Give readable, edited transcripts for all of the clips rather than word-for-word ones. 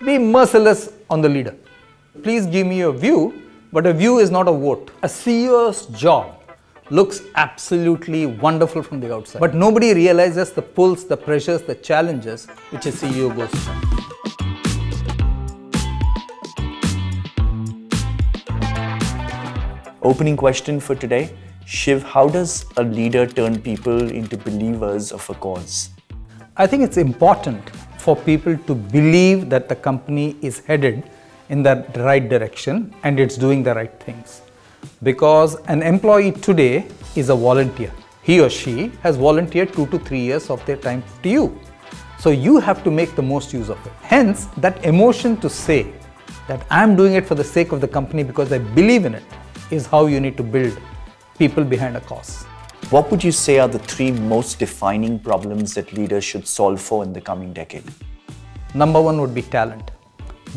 Be merciless on the leader. Please give me a view, but a view is not a vote. A CEO's job looks absolutely wonderful from the outside, but nobody realizes the pulls, the pressures, the challenges which a CEO goes through. Opening question for today. Shiv, how does a leader turn people into believers of a cause? I think it's important for people to believe that the company is headed in the right direction and it's doing the right things. Because an employee today is a volunteer. He or she has volunteered 2 to 3 years of their time to you. So you have to make the most use of it. Hence, that emotion to say that I'm doing it for the sake of the company because I believe in it is how you need to build people behind a cause. What would you say are the 3 most defining problems that leaders should solve for in the coming decade? Number 1 would be talent.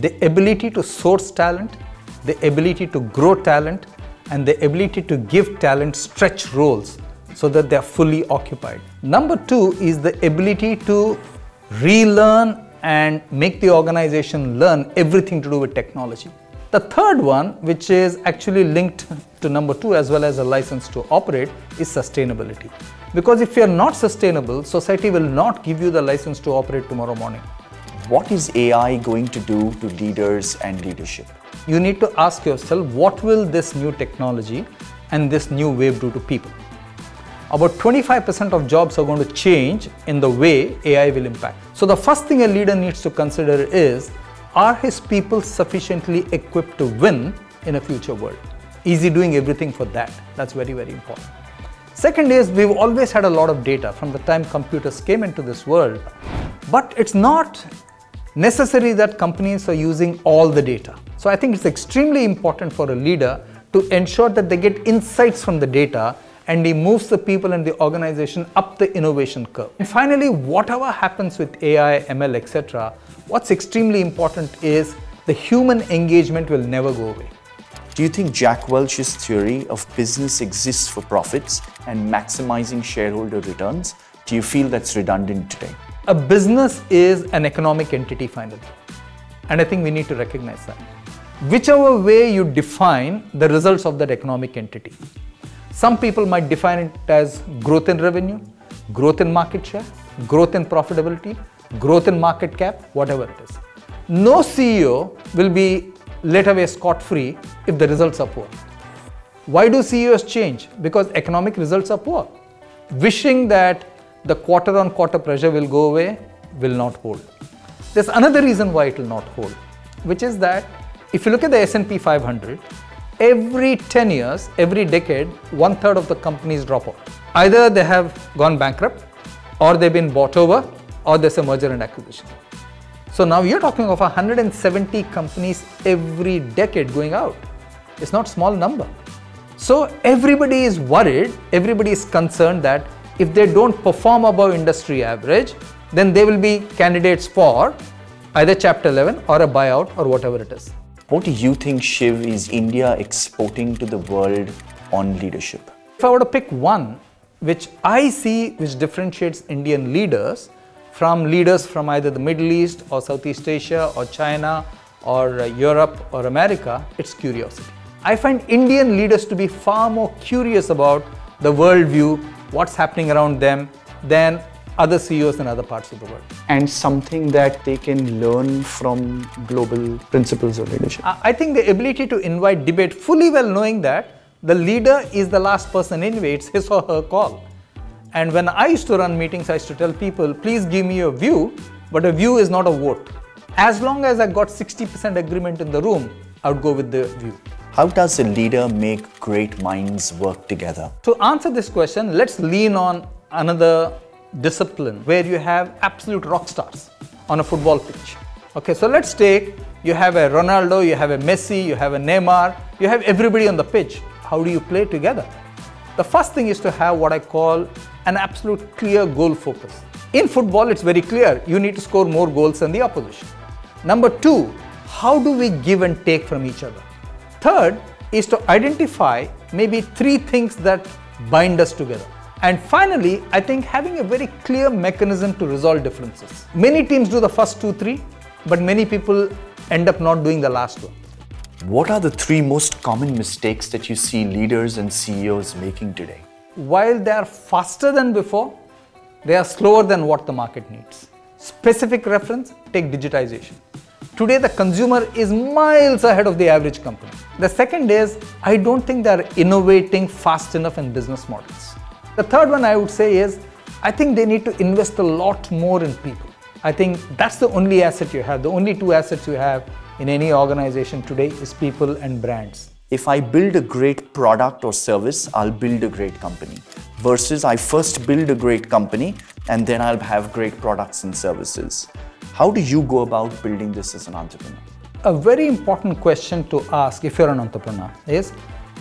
The ability to source talent, the ability to grow talent, and the ability to give talent stretch roles so that they are fully occupied. Number 2 is the ability to relearn and make the organization learn everything to do with technology. The third one, which is actually linked to number 2 as well as a license to operate, is sustainability. Because if you are not sustainable, society will not give you the license to operate tomorrow morning. What is AI going to do to leaders and leadership? You need to ask yourself, what will this new technology and this new wave do to people? About 25% of jobs are going to change in the way AI will impact. So the first thing a leader needs to consider is, are his people sufficiently equipped to win in a future world? Is he doing everything for that? That's very, very important. Second is, we've always had a lot of data from the time computers came into this world, but it's not necessary that companies are using all the data. So I think it's extremely important for a leader to ensure that they get insights from the data and he moves the people and the organization up the innovation curve. And finally, whatever happens with AI, ML, etc., what's extremely important is the human engagement will never go away. Do you think Jack Welch's theory of business exists for profits and maximizing shareholder returns? Do you feel that's redundant today? A business is an economic entity finally. And I think we need to recognize that. Whichever way you define the results of that economic entity. Some people might define it as growth in revenue, growth in market share, growth in profitability, growth in market cap, whatever it is. No CEO will be let away scot-free if the results are poor. Why do CEOs change? Because economic results are poor. Wishing that the quarter-on-quarter pressure will go away will not hold. There's another reason why it will not hold, which is that if you look at the S&P 500, every 10 years, every decade, 1/3 of the companies drop out. Either they have gone bankrupt, or they've been bought over, or there's a merger and acquisition. So now you're talking of 170 companies every decade going out. It's not a small number. So everybody is worried, everybody is concerned that if they don't perform above industry average, then they will be candidates for either Chapter 11 or a buyout or whatever it is. What do you think, Shiv, is India exporting to the world on leadership? If I were to pick one, which I see which differentiates Indian leaders from leaders from either the Middle East or Southeast Asia or China or Europe or America, it's curiosity. I find Indian leaders to be far more curious about the worldview, what's happening around them, than other CEOs in other parts of the world. And something that they can learn from global principles of leadership. I think the ability to invite debate, fully well knowing that the leader is the last person anyway, it's his or her call. And when I used to run meetings, I used to tell people, please give me a view, but a view is not a vote. As long as I got 60% agreement in the room, I would go with the view. How does a leader make great minds work together? To answer this question, let's lean on another discipline where you have absolute rock stars on a football pitch. Okay, so let's take, you have a Ronaldo, you have a Messi, you have a Neymar, you have everybody on the pitch. How do you play together? The first thing is to have what I call an absolute clear goal focus. In football, it's very clear. You need to score more goals than the opposition. Number 2, how do we give and take from each other? Third is to identify maybe 3 things that bind us together. And finally, I think having a very clear mechanism to resolve differences. Many teams do the first 2, 3. but many people end up not doing the last one. What are the 3 most common mistakes that you see leaders and CEOs making today? While they are faster than before, they are slower than what the market needs. Specific reference, take digitization. Today the consumer is miles ahead of the average company. The second is, I don't think they are innovating fast enough in business models. The third one I would say is, I think they need to invest a lot more in people. I think that's the only asset you have. The only 2 assets you have in any organization today is people and brands. If I build a great product or service, I'll build a great company. Versus I first build a great company and then I'll have great products and services. How do you go about building this as an entrepreneur? A very important question to ask if you're an entrepreneur is,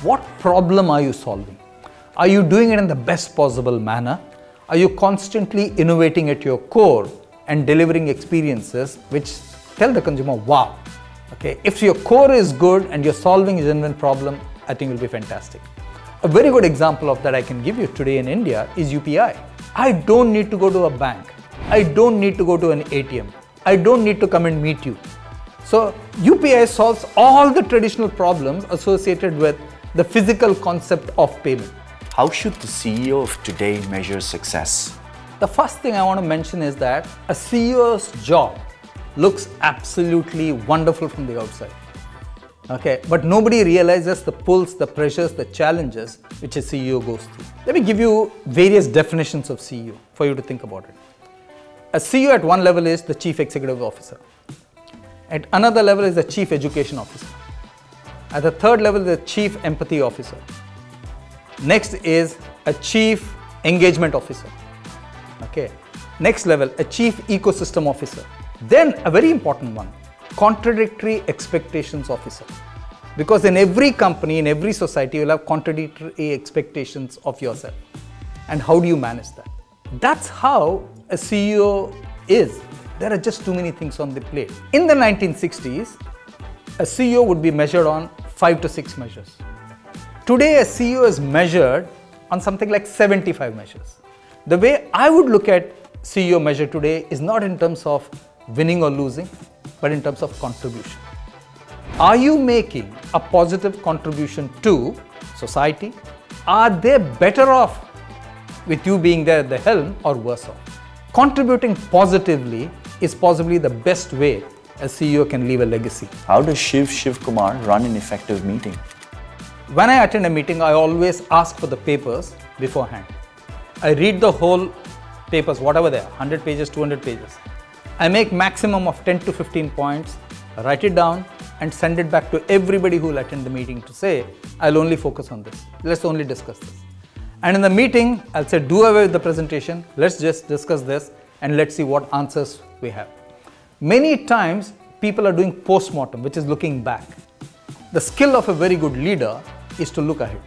what problem are you solving? Are you doing it in the best possible manner? Are you constantly innovating at your core and delivering experiences which tell the consumer, wow. Okay, if your core is good and you're solving a genuine problem, I think it will be fantastic. A very good example of that I can give you today in India is UPI. I don't need to go to a bank. I don't need to go to an ATM. I don't need to come and meet you. So UPI solves all the traditional problems associated with the physical concept of payment. How should the CEO of today measure success? The first thing I want to mention is that a CEO's job looks absolutely wonderful from the outside. Okay, but nobody realizes the pulls, the pressures, the challenges which a CEO goes through. Let me give you various definitions of CEO for you to think about it. A CEO at one level is the Chief Executive Officer. At another level is the Chief Education Officer. At the third level, the Chief Empathy Officer. Next is a Chief Engagement Officer. Okay. Next level, a Chief Ecosystem Officer. Then a very important one, Contradictory Expectations Officer. Because in every company, in every society, you'll have contradictory expectations of yourself. And how do you manage that? That's how a CEO is. There are just too many things on the plate. In the 1960s, a CEO would be measured on 5 to 6 measures. Today, a CEO is measured on something like 75 measures. The way I would look at CEO measure today is not in terms of winning or losing, but in terms of contribution. Are you making a positive contribution to society? Are they better off with you being there at the helm or worse off? Contributing positively is possibly the best way a CEO can leave a legacy. How does Shiv Kumar run an effective meeting? When I attend a meeting, I always ask for the papers beforehand. I read the whole papers, whatever they are, 100 pages, 200 pages. I make maximum of 10 to 15 points, write it down and send it back to everybody who will attend the meeting to say, I'll only focus on this. Let's only discuss this. And in the meeting, I'll say, do away with the presentation. Let's just discuss this and let's see what answers we have. Many times, people are doing post-mortem, which is looking back. The skill of a very good leader is to look ahead.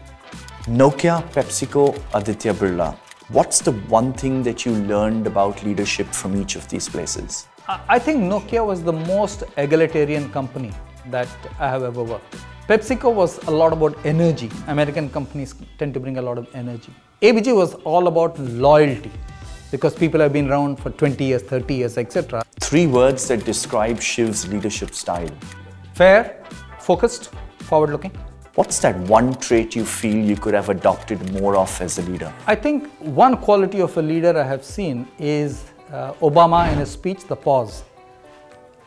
Nokia, PepsiCo, Aditya Birla. What's the one thing that you learned about leadership from each of these places? I think Nokia was the most egalitarian company that I have ever worked with. PepsiCo was a lot about energy. American companies tend to bring a lot of energy. ABG was all about loyalty because people have been around for 20 years, 30 years, etc. 3 words that describe Shiv's leadership style. Fair, focused, forward-looking. What's that one trait you feel you could have adopted more of as a leader? I think one quality of a leader I have seen is Obama in his speech, the pause.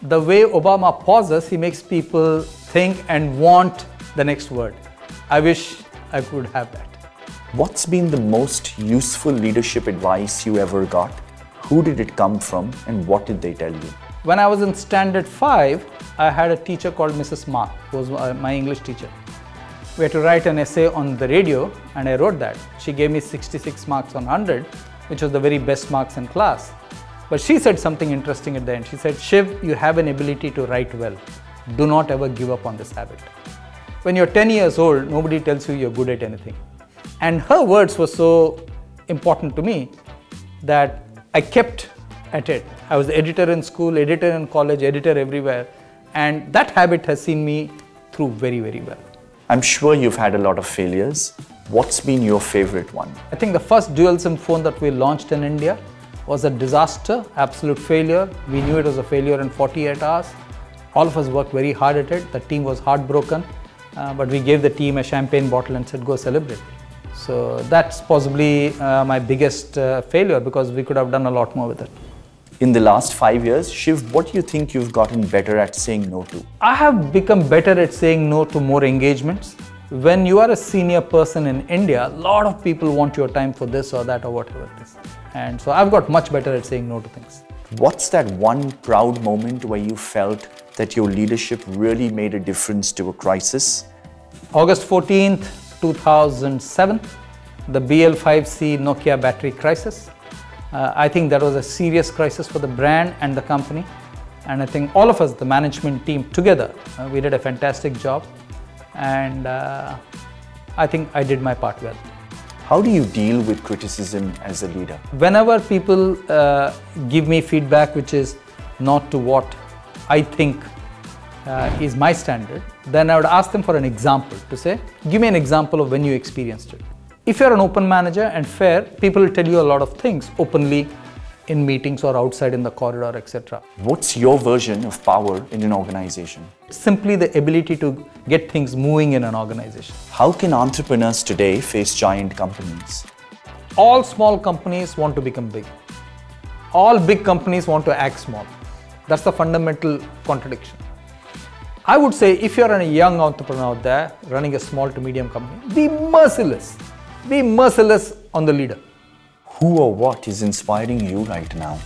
The way Obama pauses, he makes people think and want the next word. I wish I could have that. What's been the most useful leadership advice you ever got? Who did it come from and what did they tell you? When I was in Standard 5, I had a teacher called Mrs. Mark, who was my English teacher. We had to write an essay on the radio and I wrote that. She gave me 66 marks on 100, which was the very best marks in class. But she said something interesting at the end. She said, Shiv, you have an ability to write well. Do not ever give up on this habit. When you're 10 years old, nobody tells you you're good at anything. And her words were so important to me that I kept at it. I was editor in school, editor in college, editor everywhere. And that habit has seen me through very, very well. I'm sure you've had a lot of failures. What's been your favorite one? I think the first dual SIM phone that we launched in India was a disaster, absolute failure. We knew it was a failure in 48 hours. All of us worked very hard at it. The team was heartbroken, but we gave the team a champagne bottle and said, go celebrate. So that's possibly my biggest failure, because we could have done a lot more with it. In the last 5 years, Shiv, what do you think you've gotten better at saying no to? I have become better at saying no to more engagements. When you are a senior person in India, a lot of people want your time for this or that or whatever it is. And so I've got much better at saying no to things. What's that one proud moment where you felt that your leadership really made a difference to a crisis? August 14th, 2007, the BL5C Nokia battery crisis. I think that was a serious crisis for the brand and the company. And I think all of us, the management team together, we did a fantastic job. And I think I did my part well. How do you deal with criticism as a leader? Whenever people give me feedback which is not to what I think is my standard, then I would ask them for an example, to say, give me an example of when you experienced it. If you're an open manager and fair, people will tell you a lot of things openly in meetings or outside in the corridor, etc. What's your version of power in an organization? Simply the ability to get things moving in an organization. How can entrepreneurs today face giant companies? All small companies want to become big. All big companies want to act small. That's the fundamental contradiction. I would say if you're a young entrepreneur out there running a small to medium company, be merciless. Be merciless on the leader. Who or what is inspiring you right now?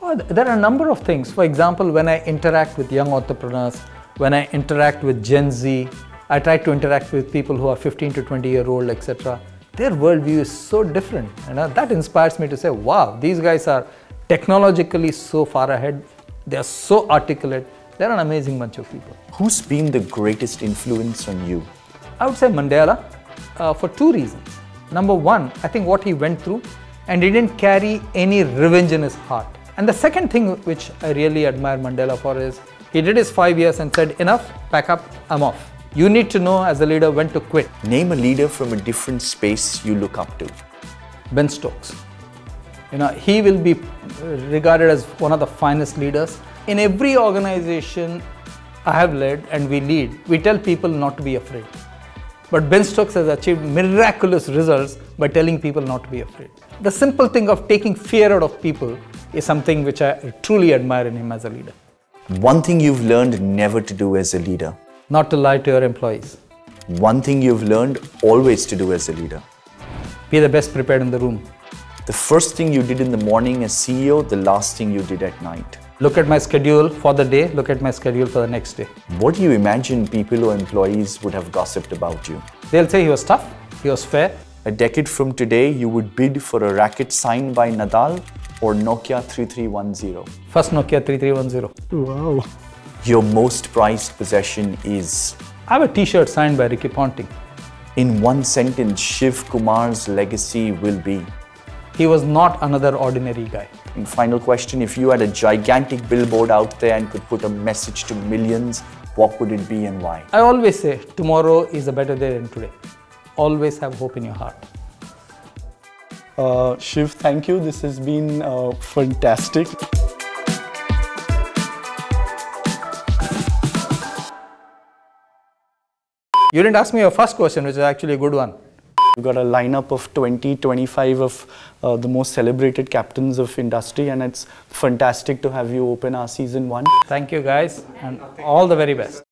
Oh, there are a number of things. For example, when I interact with young entrepreneurs, when I interact with Gen Z, I try to interact with people who are 15 to 20-year-old, etc. Their worldview is so different. That inspires me to say, wow, these guys are technologically so far ahead. They are so articulate. They're an amazing bunch of people. Who's been the greatest influence on you? I would say Mandela for two reasons. Number one, I think what he went through, and he didn't carry any revenge in his heart. And the second thing which I really admire Mandela for is, he did his 5 years and said, enough, pack up, I'm off. You need to know as a leader when to quit. Name a leader from a different space you look up to. Ben Stokes. He will be regarded as one of the finest leaders. In every organization I have led and we lead, we tell people not to be afraid. But Ben Stokes has achieved miraculous results by telling people not to be afraid. The simple thing of taking fear out of people is something which I truly admire in him as a leader. One thing you've learned never to do as a leader. Not to lie to your employees. One thing you've learned always to do as a leader. Be the best prepared in the room. The first thing you did in the morning as CEO, the last thing you did at night. Look at my schedule for the day, look at my schedule for the next day. What do you imagine people or employees would have gossiped about you? They'll say he was tough, he was fair. A decade from today, you would bid for a racket signed by Nadal or Nokia 3310? First Nokia 3310. Wow. Your most prized possession is? I have a t-shirt signed by Ricky Ponting. In one sentence, Shiv Kumar's legacy will be? He was not another ordinary guy. And final question, if you had a gigantic billboard out there and could put a message to millions, what would it be and why? I always say, tomorrow is a better day than today. Always have hope in your heart. Shiv, thank you. This has been fantastic. You didn't ask me your first question, which is actually a good one. We've got a lineup of 20, 25 of the most celebrated captains of industry, and it's fantastic to have you open our season 1. Thank you guys, and all the very best.